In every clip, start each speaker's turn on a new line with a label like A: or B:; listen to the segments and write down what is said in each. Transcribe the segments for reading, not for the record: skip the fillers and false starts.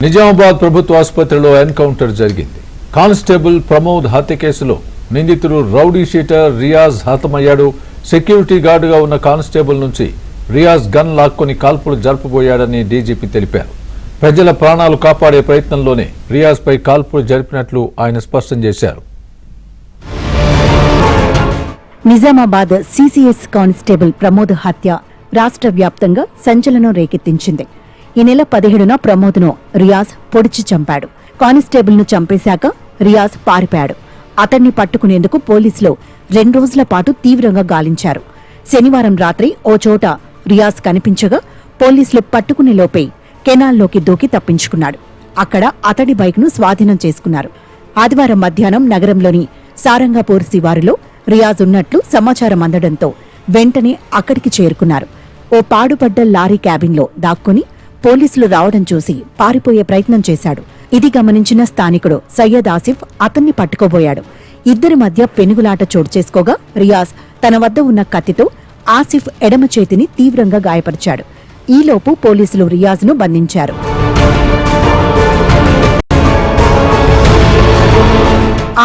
A: నిజామాబాద్ ప్రభుత్వ ఆసుపత్రిలో ఎన్కౌంటర్ జరిగింది. కానిస్టేబుల్ ప్రమోద్ హత్య కేసులో నిందితుడు రౌడీ షీటర్ రియాజ్ హతమయ్యాడు. సెక్యూరిటీ గార్డుగా ఉన్న కానిస్టేబుల్ నుంచి రియాజ్ గన్ లాక్కొని కాల్పులు జరపబోయాడని డీజీపీ తెలిపారు. ప్రజల ప్రాణాలు కాపాడే ప్రయత్నంలోనే రియాజ్ పై కాల్పులు జరిపినట్లు ఆయన స్పష్టం చేశారు.
B: నిజామాబాద్ సిసిఎస్ కానిస్టేబుల్ ప్రమోద్ హత్య రాష్ట్ర వ్యాప్తంగా సంచలనం రేకెత్తించింది. ఈ నెల 17న ప్రమోద్ను రియాజ్ పొడిచి చంపాడు. కానిస్టేబుల్ను చంపేశాక రియాజ్ పారిపోయాడు. అతన్ని పట్టుకునేందుకు పోలీసులు 2 రోజుల పాటు తీవ్రంగా గాలించారు. శనివారం రాత్రి ఓ చోట రియాజ్ కనిపించగా పోలీసులు పట్టుకునే లోపే కెనాల్లోకి దూకి తప్పించుకున్నాడు. అక్కడ అతడి బైక్ను స్వాధీనం చేసుకున్నారు. ఆదివారం మధ్యాహ్నం నగరంలోని సారంగపూర్ శివారులో రియాజ్ ఉన్నట్లు సమాచారం అందడంతో వెంటనే అక్కడికి చేరుకున్నారు. ఓ పాడుపడ్డ లారీ క్యాబిన్లో దాక్కుని పోలీసులు రావడం చూసి పారిపోయే ప్రయత్నం చేశాడు. ఇది గమనించిన స్థానికుడు సయ్యద్ ఆసిఫ్ అతన్ని పట్టుకోబోయాడు. ఇద్దరి మధ్య పెనుగులాట చోటు చేసుకోగా రియాజ్ తన వద్ద ఉన్న కత్తితో ఆసిఫ్ ఎడమ చేతిని తీవ్రంగా గాయపరిచాడు. ఈలోపు పోలీసులు రియాజ్ను బంధించారు.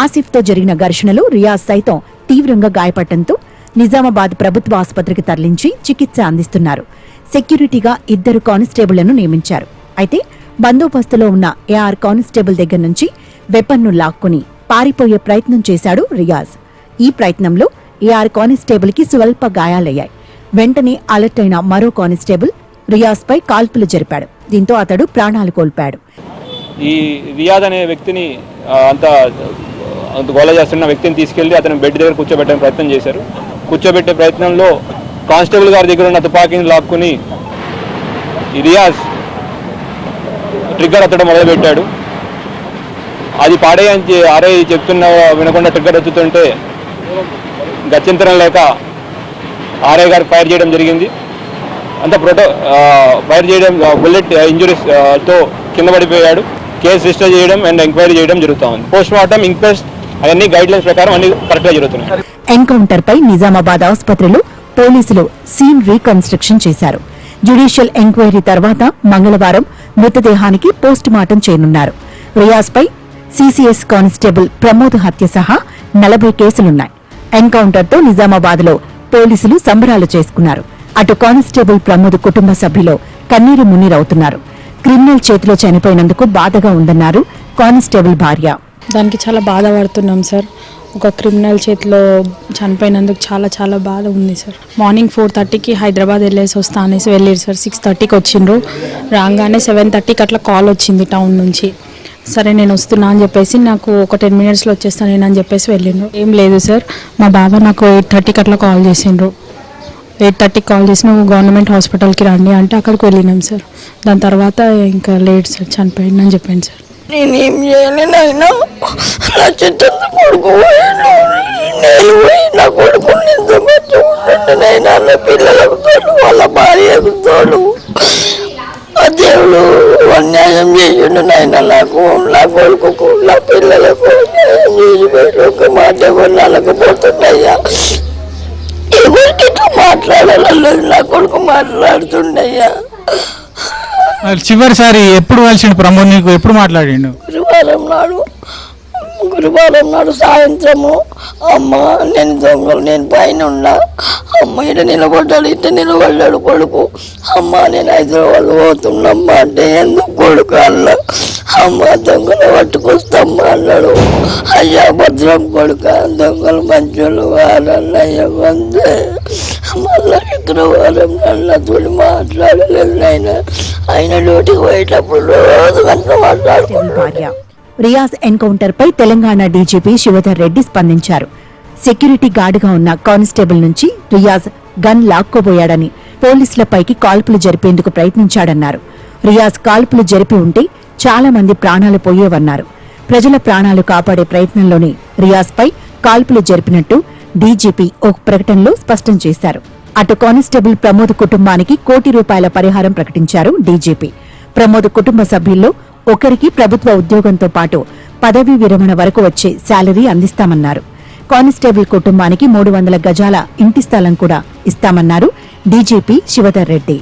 B: ఆసిఫ్తో జరిగిన ఘర్షణలో రియాజ్ సైతం తీవ్రంగా గాయపడటంతో నిజామాబాద్ ప్రభుత్వ ఆసుపత్రికి తరలించి చికిత్స అందిస్తున్నారు. సెక్యూరిటీగా 2 కానిస్టేబుళ్లను నియమించారు. అయితే బందోబస్తులో ఉన్న ఏఆర్ కానిస్టేబుల్ దగ్గర నుంచి వెపన్ను లాక్కుని పారిపోయే ప్రయత్నం చేశాడు రియాజ్. ఈ ప్రయత్నంలో ఏఆర్ కానిస్టేబుల్ కి స్వల్ప గాయాలయ్యాయి. వెంటనే అలర్ట్ అయిన మరో కానిస్టేబుల్ రియాజ్ పై కాల్పులు జరిపాడు. దీంతో అతడు ప్రాణాలు కోల్పోయాడు.
C: ఈ రియాజ్ అనే వ్యక్తిని అంత గోల చేస్తున్న వ్యక్తిని తీసుకెళ్లి అతను బెడ్ దగ్గర కూర్చోబెట్టే ప్రయత్నం చేశారు. కూర్చోబెట్టే ప్రయత్నంలో కానిస్టేబుల్ గారి దగ్గర ఉన్న తుపాకీని లాక్కుని రియాజ్ ట్రిగ్గర్ ఎత్తడం మొదలుపెట్టాడు. అది పాడేయని ఆరే చెప్తున్న వినకుండా ట్రిగ్గర్ ఎత్తుతుంటే గత్యంతరం లేక ఆర్ఐ గారు ఫైర్ చేయడం జరిగింది. అంతా ఫైర్ చేయడం బుల్లెట్ ఇంజురీస్ తో కింద పడిపోయాడు. కేసు రిజిస్టర్ చేయడం అండ్ ఎంక్వైరీ చేయడం జరుగుతా ఉంది. పోస్ట్ మార్టం ఇంక్వెస్ట్ అవన్నీ గైడ్ లైన్స్ ప్రకారం అన్ని కరెక్ట్ గా జరుగుతున్నాయి.
B: ఎన్కౌంటర్ పై నిజామాబాద్ ఆసుపత్రిలో పోలీసులు సీన్ రీకన్స్ట్రక్షన్ చేశారు. జ్యుడిషియల్ ఎంక్వైరీ తర్వాత మంగళవారం మృతదేహానికి పోస్ట్ మార్టం చేయనున్నారు. రియాజ్ పై సిసిఎస్ కానిస్టేబుల్ ప్రమోద్ హత్య సహా 40 కేసులున్నాయి. ఎన్కౌంటర్ తో నిజామాబాద్ లో పోలీసులు సంబరాలు చేసుకున్నారు. అటు కానిస్టేబుల్ ప్రమోద్ కుటుంబ సభ్యులు కన్నీరు మున్నీరవుతున్నారు. క్రిమినల్ చేతిలో చనిపోయినందుకు బాధగా ఉందన్నారు కానిస్టేబుల్ భార్య.
D: దానికి చాలా బాధపడుతున్నాం సార్. ఒక క్రిమినల్ చేతిలో చనిపోయినందుకు చాలా చాలా బాధ ఉంది సార్. మార్నింగ్ 4:30కి హైదరాబాద్ వెళ్ళేసి వస్తా అనేసి వెళ్ళారు సార్. 6:30కి వచ్చిండ్రు. రాగానే 7:30కి అట్లా కాల్ వచ్చింది టౌన్ నుంచి. సరే నేను వస్తున్నా అని చెప్పేసి నాకు ఒక 10 minutesలో వచ్చేస్తాను నేను అని చెప్పేసి వెళ్ళిండ్రు. ఏం లేదు సార్, మా బాబా నాకు 8:30కి అట్లా కాల్ చేసిండ్రు. 8:30కి కాల్ చేసి నువ్వు గవర్నమెంట్ హాస్పిటల్కి రండి అంటే అక్కడికి వెళ్ళినాం సార్. దాని తర్వాత ఇంకా లేట్ సార్, చనిపోయింది అని చెప్పాను సార్.
E: నేనేం చేయలేనైనా నా చిత్త కొడుకు నేను పోయి నా కొడుకుని నిజమైనా నా పిల్లలకు తోడు వాళ్ళ భార్యకు తోడు ఆ దేవుడు అన్యాయం చేసిండు నాయన. నాకు నా కొడుకు నా పిల్లలకు అన్యాయం చేసి బయట ఒక మాట కొనలేకపోతున్నాయ్యా. ఎవరికి మాట్లాడాలి నా కొడుకు మాట్లాడుతుండయ్యా.
F: చివరిసారి ఎప్పుడు కలిసిండు ప్రమోద్? నీకు ఎప్పుడు మాట్లాడిండు?
E: గురువారం నాడు సాయంత్రము. అమ్మ నేను దొంగలు, నేను పైన ఉన్నా. అమ్మ ఇట నిలబడ్డాడు కొడుకు. అమ్మ నేను హైదరాబాద్ పోతున్నమ్మా అంటే ఎందుకు కొడుకు అన్న. అమ్మ దొంగలు పట్టుకొస్తామ్మా అన్నాడు. అయ్యా భద్రం కొడుక, దొంగలు మంచోళ్ళు వారన్నయ్య అంతే. మళ్ళా శుక్రవారం నన్నతో మాట్లాడలేదు నాయన. ఆయన డ్యూటీకి పోయేటప్పుడు రోజు గంట మాట్లాడుకుంటాడు.
B: రియాజ్ ఎన్కౌంటర్ పై తెలంగాణ డీజీపీ శివధర్ రెడ్డి స్పందించారు. సెక్యూరిటీ గార్డుగా ఉన్న కానిస్టేబుల్ నుంచి రియాజ్ గన్ లాక్కోబోయాడని, పోలీసులపైకి కాల్పులు జరిపేందుకు ప్రయత్నించాడన్నారు. రియాజ్ కాల్పులు జరిపి ఉంటే చాలా మంది ప్రాణాలు పోయేవన్నారు. ప్రజల ప్రాణాలు కాపాడే ప్రయత్నంలోనే రియాజ్ పై కాల్పులు జరిపినట్టు డీజీపీ ఒక ప్రకటనలో స్పష్టం చేశారు. అటు కానిస్టేబుల్ ప్రమోద్ కుటుంబానికి ₹1 కోటి పరిహారం ప్రకటించారు డీజీపీ. ప్రమోద్ కుటుంబ సభ్యుల్లో ఒకరికి ప్రభుత్వ ఉద్యోగంతో పాటు పదవీ విరమణ వరకు వచ్చే శాలరీ అందిస్తామన్నారు. కానిస్టేబుల్ కుటుంబానికి 300 గజాల ఇంటి స్థలం కూడా ఇస్తామన్నారు డీజీపీ శివధర్ రెడ్డి.